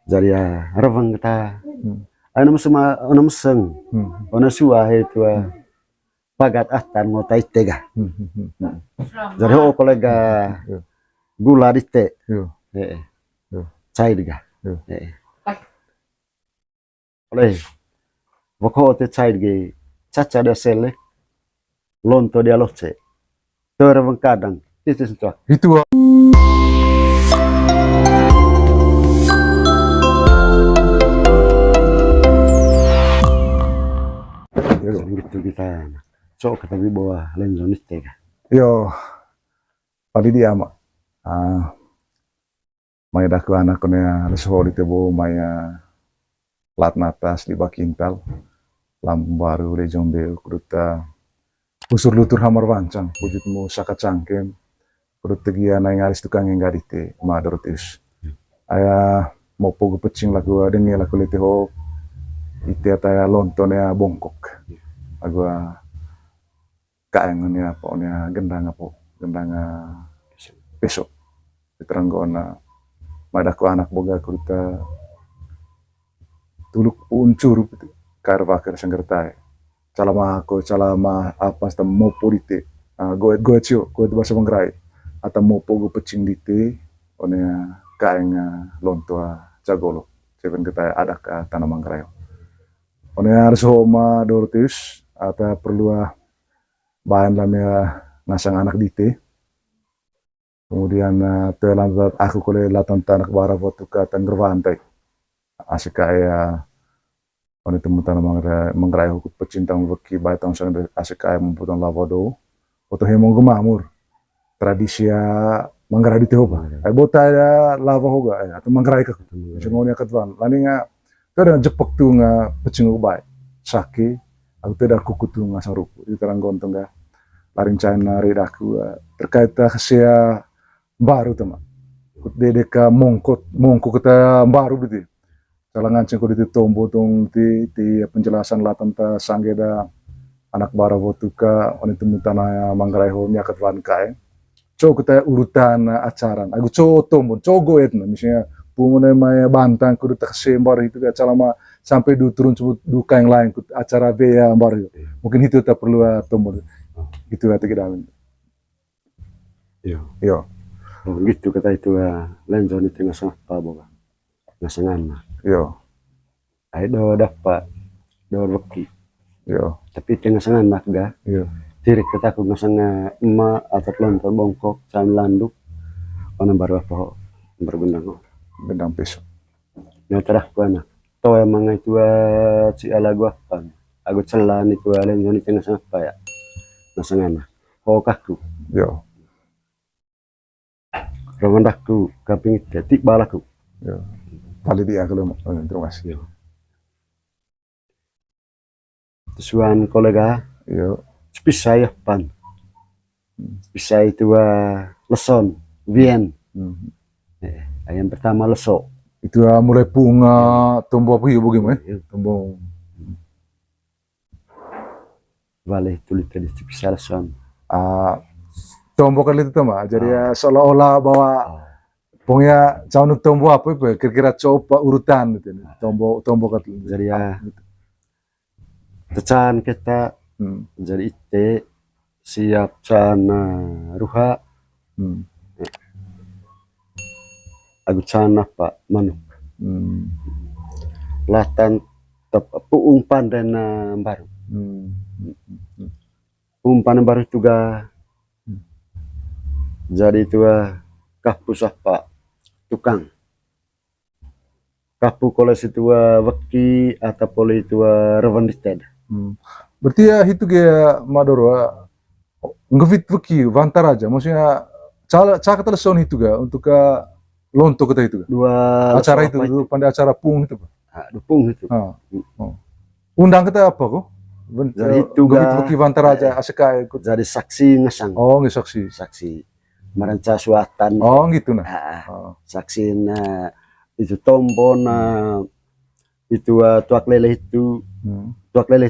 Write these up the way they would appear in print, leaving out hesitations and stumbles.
Jadi ya ravang kita ana meseng ona suah itu pagat ahtan mau tai tega jadi ho kolega gula dite cai diga oleh pokok te cai ge caca da sele lonto dia loce ravang kadang itu gitu kita so kata bawah lenzonis tega yo pali dia mak mai dak anak kone leso di tebo maya lat natas di bakintal lampu baru le jombe kuruta usur lutur hamar wancang pujutmu saka cangkem kuruta gia na ngaris tukang ngarite madorotis aya mau pogo pecing lagu dengi lagu lete ho ite ataya lontonnya bongkok agua kaengannya pokoknya gendang besok diteranggona madaku anak boga kuruta tuluk uncur karvakar sanggertai calama apa sta mo polite goet cio goet bahasa mangrai atau mo pogo pecing dite onya kaenga lontoa jagolo seven kita ada ke tanah mangrai onya harus homa dortius atau perlu bahan lamia ngasang anak dite kemudian telanjut aku kole latan tanak bara foto ke tanggerwantai asik kaya oni temu tanah mangrai hukut pecintang beki baitang sang asik kaya memputan lavado foto hemong gemamur tradisi mangrai dite hoba ai bota ya lava hoga atau mangrai ka jengonya katwan laninga kada jepek tu nga pecing ubai sake aku tidak kukutu nga sarupu di terang gontong ga laring China redaku terkait kesia baru teman dedeka mongkot kita baru gitu salangan cengko di tombo tong di penjelasan latan ta sanggeda anak bara votuka oni temu tanah mangrai ho nyakat wan kae co kita urutan acaran aku co tombo co goet misalnya pungune maya bantang kudu tak sembar itu ga calama sampai turun sebut duka yang lain acara bea baru mungkin itu tak perlu tombol gitu atau kita yo gitu kata itu lenzo di tengah sana apa boga ngasangan yo ai do dapat do beki yo tapi tengah sana nak ga yo tirik kata aku ngasanga emak atau lontar bongkok sam landuk ona baru apa berbenang bendang besok nah terah ku anak to emang itu si ala gua kan aku celan itu lenzo di tengah sana apa ya ngasangan ho kaku yo rawandaku kaping detik balaku yo pali dia kalau terima kasih tusuan kolega yo bisa ya pan bisa itu leson vien yang pertama leso itu mulai bunga tumbuh apa ya bagaimana tumbuh vale tulis tadi bisa leson tumbuh kali itu mah jadi seolah-olah bahwa punya calon tumbuh apa itu kira-kira coba urutan gitu tumbuh kali jadi ya tecan kita jadi ite siap sana ruha aku sana pak manuk latan puung pandan baru umpan baru juga jadi itu kapus apa tukang kapu koles itu weki atau poli itu revendisted berarti ya itu kayak madoro ngevit weki vantar aja maksudnya cara teleson itu ga untuk ke lonto kita itu dua acara itu pada acara pung itu dupung itu undang kita apa kok jadi itu ngevit weki vantar aja asik ikut jadi saksi ngesang nggak saksi merenca suatan gitu saksi itu tombon itu tuak lele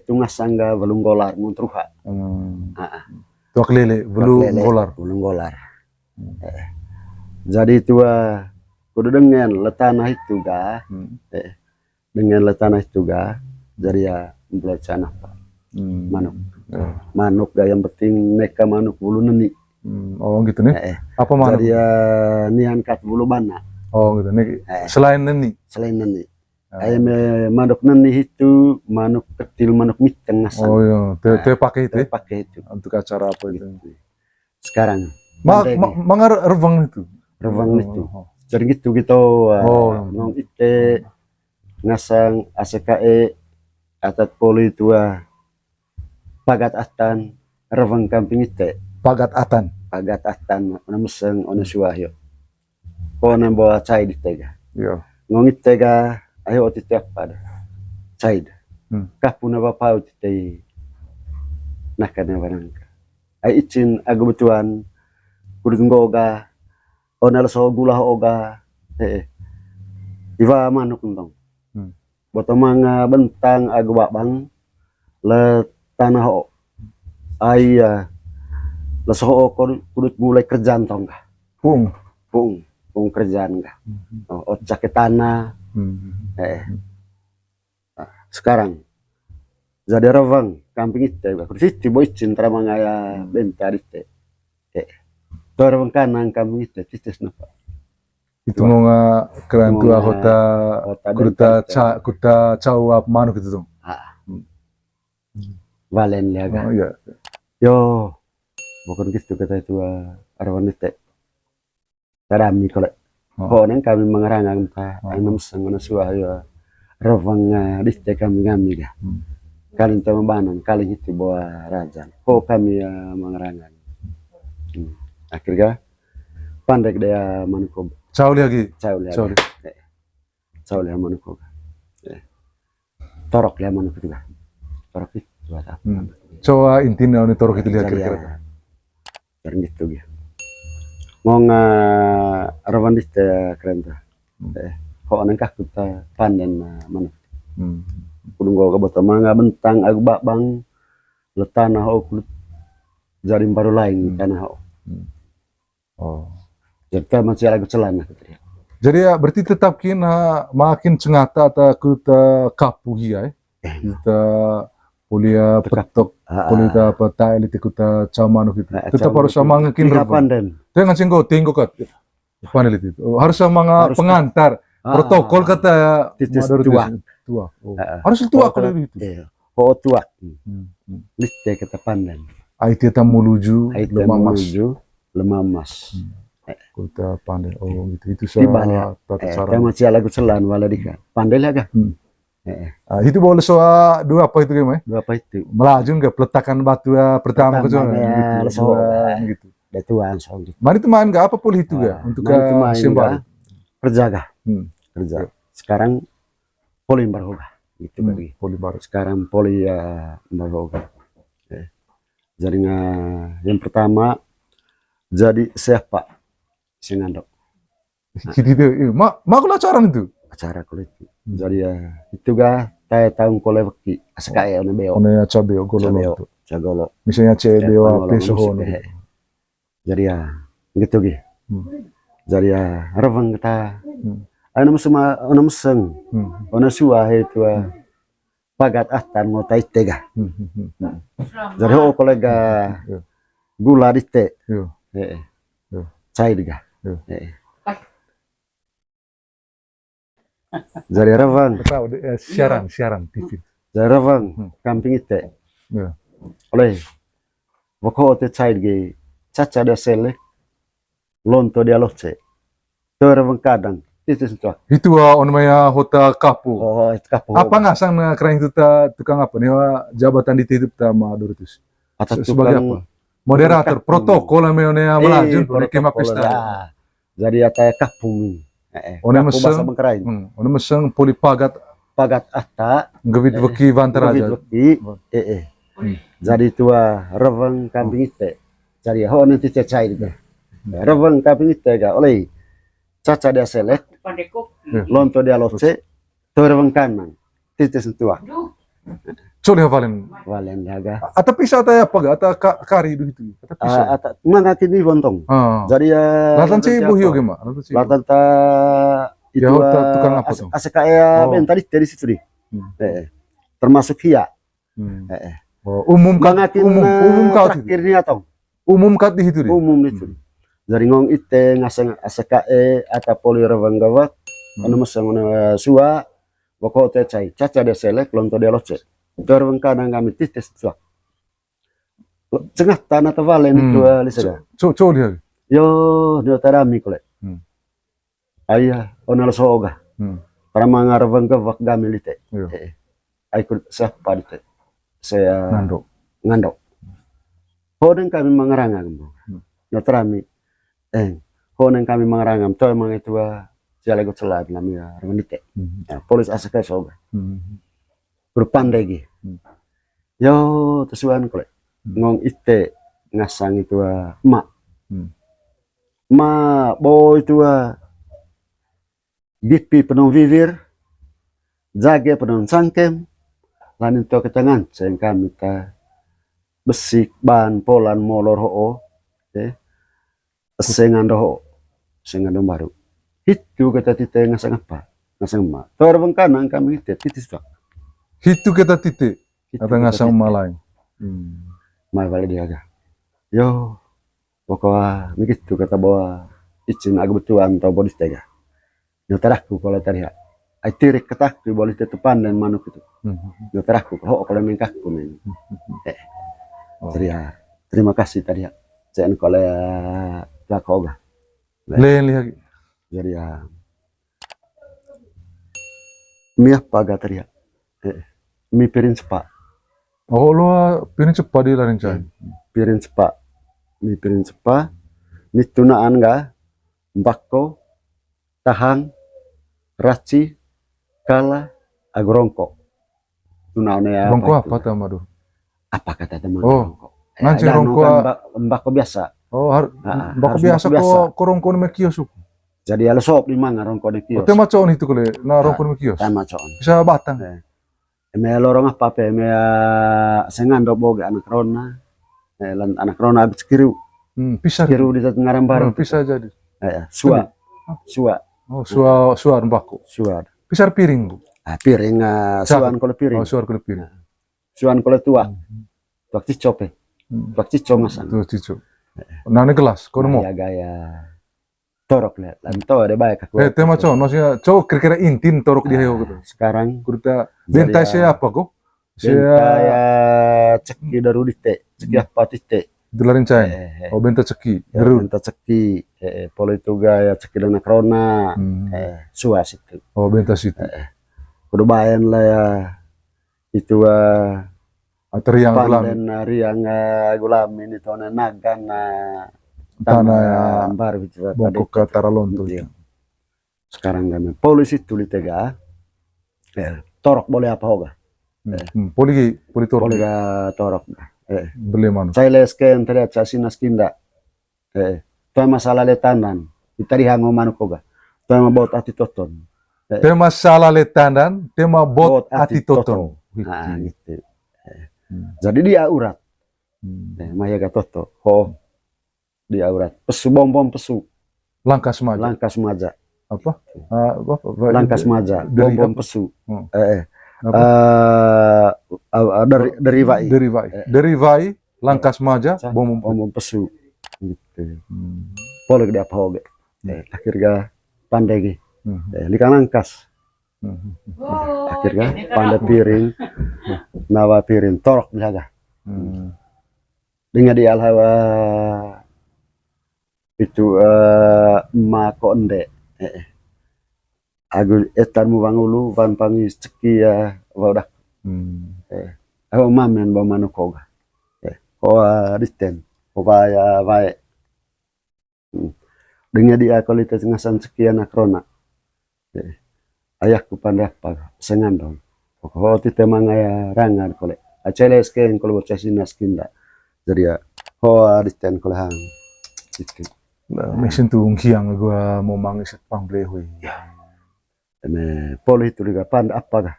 itu ngasang ga belum golar muntruha tuak lele belum golar jadi itu kudu dengan letanah itu ga Hmm. dengan letanah itu ga jadi ya belajar apa manuk manuk ga yang penting neka manuk bulu neni Oh gitu nih. Apa mana? jadi ya nian kat bulu bana Oh gitu nih. Selain ini. selain neni manuk neni itu manuk kecil manuk miteng ngasang Oh iya, te pakai itu. pakai itu Untuk acara apa itu? sekarang Mangar revang itu. revang itu jadi gitu gitu nong ite ngasang ACKE atat poli tua pagat atan revang kamping ite Pagat atan ona meseng ona suahyo ona bawa cai di tega iya nong itega ayo oti tiap pada cai kapuna bapa oti nakana barangka ai icin agu betuan kudu ngoga ona so gula oga iwa manuk ndong botomanga bentang agu babang le tanah o ai leso kudut mulai kerjaan tong ka pung kerjaan ka ocak ke tanah sekarang jadi ravang kamping itu kudu situ boy cinta mangaya bentar itu ravang kanang kamping itu titis napa itu mau keren tua kota cawap manuk itu tuh valen liaga oh iya yo bukan gitu kata itu arawan itu tarami kalau neng kami mengerangan ta anam sangona suahyo ravang dite kami ga kali tama banan kali itu bawa rajan kami mengerangan akhirnya pandai dia manuko cauli lagi cauli manuko torok ya manuko juga torok itu apa coba intinya ini torok itu lihat kira-kira dan gitu ya ngong rawan dite keren tuh kok nengkah kita panen manuko kudu nggo botomanga bentang agu babang letanah kulit jadi baru lain tanah oh jadi masih lagu celana jadi ya berarti tetap kina makin cengata atau kita kapu ya kita kuliah petok kuliah peta elit kita caman gitu tetap harus sama ngakin panden dengan singgo tinggo kat panel itu harus sama pengantar protokol kata tua harus tua kalau itu tua liste kata pandan IT tamuluju lemamas kota pandai oh gitu itu soal tata cara masih lagu celan wala dika pandai laga itu boleh soal dua apa itu gimana dua apa itu melaju nggak peletakan batu pertama ke sana gitu datuan soal mari itu main nggak apa pulih itu ya untuk sembah kerja kerja sekarang poli baroga gitu bagi poli baru sekarang poli baroga jadi yang pertama jadi siapa singandok gitu aku acara itu acara kulit jadi ya itu ga saya tahun kole beki asakai ona beo ona cabeo gololo cagolo misalnya cebeo pesohon jadi ya gitu gi jadi ya ravang kita ana meseng ona suah itu pagat atan mau tai tega jadi kolega gula dite cai diga jadi ravang siaran TV jadi ravang kamping ite oleh boko te cai ge caca dia sele lonto dia loce to ravang kadang itu on maya hota kapu itu kapu apa ngasang na keren itu tukang apa nih jabatan di titip sama Doritus sebagai apa moderator protokol namanya melaju di kema pesta jadi kayak kapung ona meseng poli pagat atta gevit veki vantar aja jadi tua ravang kambing ite jadi ho nanti cecai itu ravang kambing ite ga oleh caca dia selek lonto dia loce to ravang kanan titis tua Coba hafalin. Valen jaga. Atau pisah atau apa gak? Atau kari itu? Atau pisah? Mana kini bontong. Jadi Latan sih ibu hiu gimana? Latan ta itu tukang apa tuh? asakaya tadi dari situ deh. Termasuk hia. Umum kau terakhirnya tong. Umum kat di situ deh. Umum itu. Dari ngong ite ngasang asakae atau polirevang gawat. Anu masang suwa. Boko te cai caca de selek lonto de loce. Dorong kadang kami titis suwa. Cengah tanah tevalen itu lisada. Coba dia. Yo dia tarami kole. Ayah onal soga. Para mangarvang gawak gamilite. Aikut siapa dite. Saya ngandok. Hodeng kami mengerangam. Notrami. Hodeng kami mengerangam. Toh emang itu siala ikut selat namanya remenite. Polis asaka soga. Berpandai. Yo tesuan kole. Ngong ite ngasang itu mak. Ma bo itu bipi penuh vivir. Jage penuh sangkem. Lain itu ketangan sayang kami ta besik ban polan molor ho sengan doho sengan baru itu kata tite ngasang apa ngasang ma torbang kanang kami titis tak itu kata tite atau ngasang malai mai balik dia aga yo pokoknya begitu kata bahwa izin agak betuan atau bodis tega yo teraku kalau tadi ai tirik ketak boleh tetepan dan manuk itu yo teraku ho kalau mengkakku nih terima kasih tadi ya saya kalau jakoga len lihat jadi mie apa gak tadi ya mie piring cepat lo piring cepat di lain cai piring cepat mie piring cepat ini tunaan gak mbako tahang raci kala agrongko tunaan ya rongko apa tamadu apa kata teman nanti rongko mbako biasa mbako biasa ko rongko ni kios jadi ala sop di mana rongko di kios tema con itu kule na rongko ni kios tema con bisa batang me lorong apa pe me sengan do boga anak rona anak rona habis kiru pisah kiru di ngaram bareng pisah jadi suar mbako suar pisar piring bu piring suan kalau piring suar kalau piring suan kalau tua waktu cope waktu comasan tuh cicu nane gelas kau mau gaya torok lihat lanto ada baik aku tema co maksudnya co kira-kira intin torok dia gitu sekarang kurta bentai saya apa kok saya ceki darudite ceki apa tite delarin cai bentai ceki bentai ceki polo itu gaya ceki dan krona suas itu bentai situ kudu bayan lah ya itu riang riang gulamin itu naga tanah baru itu bongkok ke taralonto sekarang kami polisi tulis tega torok boleh apa hoga poli torok boleh torok beli mana saya lesken terlihat sasinas kinda tuh masalah letanan kita dihango manuk hoga tuh baut ati toton tema salah letandan tema bot ati toton nah gitu jadi dia urat maya gatoto dia urat pesu bom pesu langkas maja apa langkas maja bom pesu derivai langkas maja bom pesu gitu polek dia apa hoge akhirnya pandai likan langkas akhirnya pandai piring nawa piring torok jaga dengan di alhawa itu mako ende aku etan mu bangulu van pangis ceki ya wadah aku mamen ba manukoga disten ya baik dengan dia kualitas ngasan sekian akrona ayahku pandai apa sengan dong pokok tite mangaya rangan kole acele sken kalau bocah sinas kinda jadi ya disten kolehang gitu mesin tuh ngiang gua mau mangis pang blehui poli itu juga pandai apa kah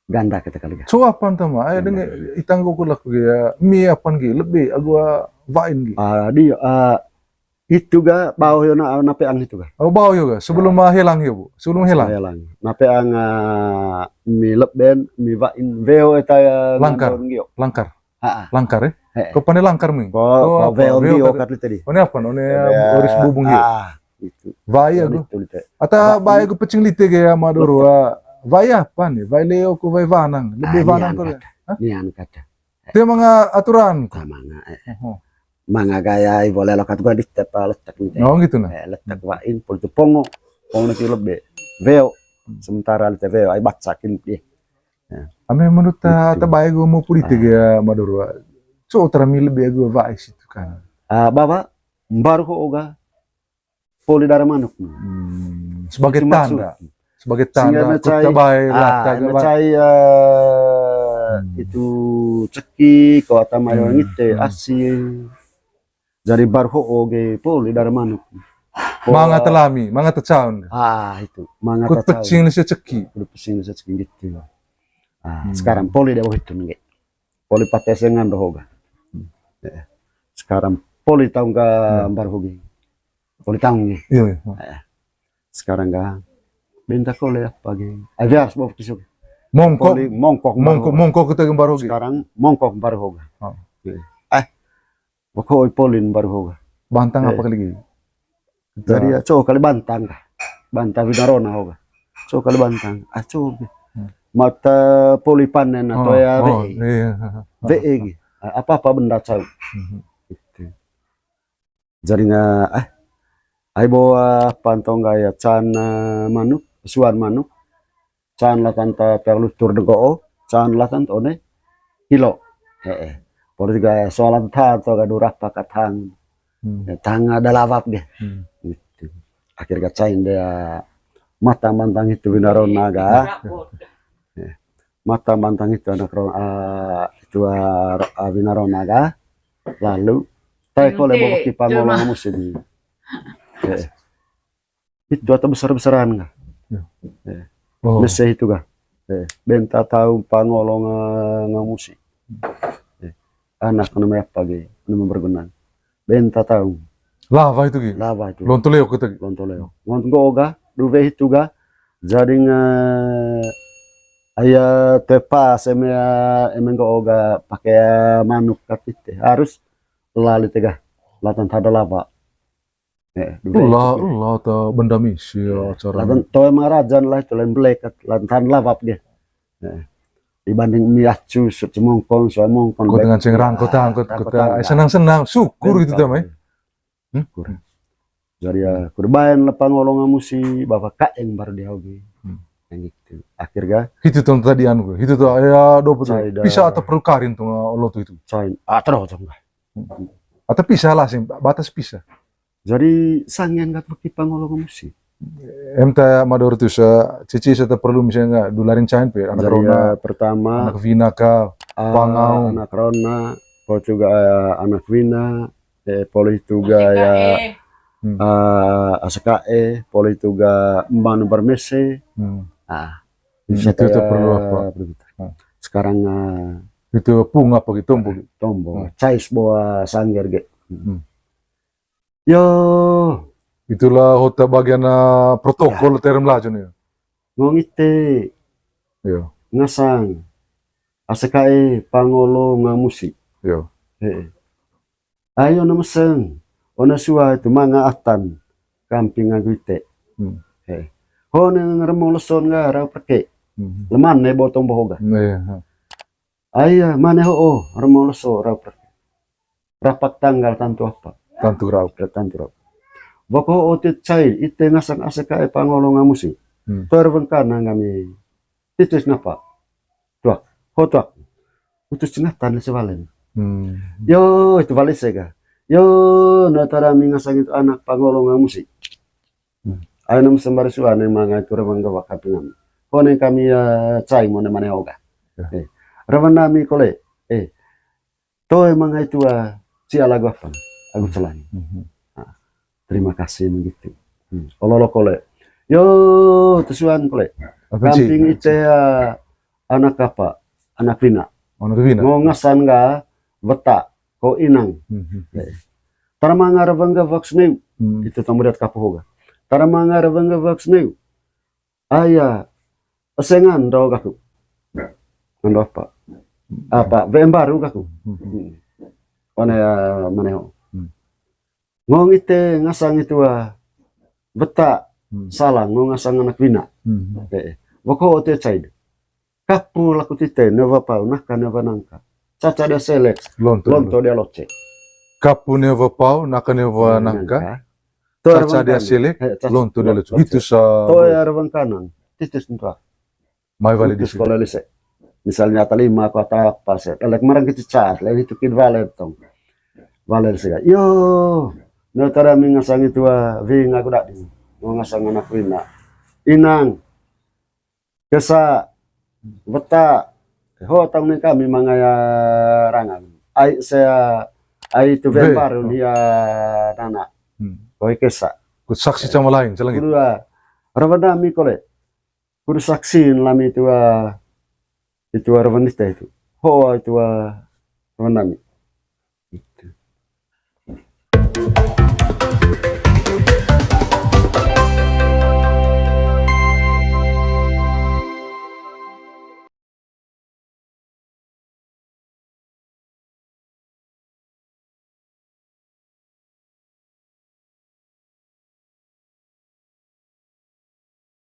ganda kita kali. So apa tama? Ay dengan itanggo ko lako ya mi apan gi lebih agua vain gi. Dia itu ga bau yo nape ang itu ga. Oh bau juga sebelum hilang ya bu, sebelum hilang. Nape ang mi leben mi vain veo eta Langkar. Langkar. Langkar ya? Kau pandai langkar mi? Ko veo bio kat tadi. One apa? One oris bubung hiu. Itu. Vai aku. Ata vai aku pecing lite ge Maduro. Vai apa nih? Vai leo ku vai vanang. Lebih vanang ko. Nian kata. Itu mga aturan. Mga gaya boleh lokat gua ditep letak nih. Oh gitu nah. Letak vain pul tu pongo nanti lebih veo sementara lite veo ai batsakin dia. Ame menurut ta baik gua mau politik ya Maduro. So terami lebih gua vai situ kan. Baba baru ko oga poli darah manuk. Sebagai tanda. Sebagai tanda kita baik macai itu ceki ko atamayo ngite asin. Dari barho oge poli darah manuk. Manga telami, manga tecaun. Itu. Manga tecaun. Kut pecing li ceki. Kut pecing li ceki gitu. Sekarang poli dia begitu nge. Poli patesengan dohoga. Sekarang poli tahu nggak barhogi. Poli tahu nge. Sekarang nggak. Benta kole apa ge. Avias bawa kisuk. Mongkok kita barhogi. Sekarang mongkok barhoga. Pokoknya polin barhoga. Bantang apa kali? Jadi ya coba kali bantang kah. Bantang binarona hoga. Coba kali bantang. Coba. Mata poli panen atau ya VE. Apa-apa benda cau. Jadi ai bawa pantong gaya can manuk, suan manuk. Can latan ta perlu tur dego, can latan one kilo. Poli gaya soalan ta atau gadurah pakatang. Tang ada lavap dia. Gitu. Akhirnya cain dia mata mantang itu binaron naga. Mata mantang itu anak itu binaron naga. Lalu saya kalau bawa kipa ngolong musim. Itu atau besar-besaran enggak? Mesih itu kah? Benta tahu pangolong ngamusi. Anak namanya apa ge? Nama bergunang. Benta tahu. Lava itu ge? Lava itu. Lontoleo kita ge? Lontoleo. Ngontong oga, duve itu ga. Jadi ayah tepas emang oga pakai manuk katite. Harus lali tega. Latan tada lava. Allah ta benda misi acara. Latan to emang rajan lah itu lain belekat. Latan lava dia. Dibanding miacu semongkong soal mongkong kau dengan cengrang kota senang-senang syukur itu damai jadi ya kurban lepang ngolong musi bapak kaeng baru dia hobi yang gitu akhirnya itu tuh tadi anu itu tuh ya bisa atau perlu karin tuh Allah tuh itu terus atau pisah lah sih batas pisah jadi sangian gak pakai pangolong musi MTA Maduro tuh cici saya perlu misalnya dolarin cain pe anak Rona pertama anak Vina ka Pangau anak Rona pol juga anak Vina poli juga ya ASKE poli juga Mbanu Barmese itu perlu apa sekarang itu pung apa gitu tombo cais bawa sangger ge yo itulah hota bagian protokol terem laju nih. Ngongite. Yo. Ngasang. ASKE pangolo ngamusi. Yo. Ayo namaseng. Ona suwa itu manga atan. Kamping agute. Hone ngeremong leson ngara pake. Leman ne botong bohoga. Ayah mana ho remong leso ra pake. Rapat tanggal tantu apa? Tantu raup. Bako otit cai ite ngasang ASKE pangolong ngamusi. Terbengkana kami. Titus napa? Tuak, hotak. Utus ngatan sebalen. Yo itu balik sega. Yo natara mingasang itu anak pangolong ngamusi. Ayo nam sembari suane manga itu rebang gawa kapingan. Kone kami cai mone mane oga. Rebang nami kole. Toe manga itu cia lagu apa? Aku celani. Terima kasih gitu. Ololo kole. Yo tusuan kole. Kamping itu anak apa anak vina Ono Vina. ngongasan ga beta ko inang tara mangara bangga vaksneu itu tamuriat kapohoga tara mangara bangga vaksneu aya asengan do gaku ando apa vem baru gaku one maneho ngong ite ngasang itu beta salang ngasang anak vina boko te caid kapu laku tite neva pau naka neva nangka caca dia selek lonto dia loce Kapu neva pau naka neva nangka caca dia selek lonto dia lucu itu sa to ya ravang kanan titis ntua mai vale di titis sekolah lise misalnya lima kota apa se elek marang kita cas lagi itu kid valer tong valer sega yo no tara mingasang itu ving aku dak ngasang anak vina inang kesa beta ho tang ni kami mangaya rangan ai saya ai tu baru dia nana koi kesa ku saksi sama lain jalan gitu. kedua ravadami kole kudu saksin lami itu ravanista itu ho itu ravanami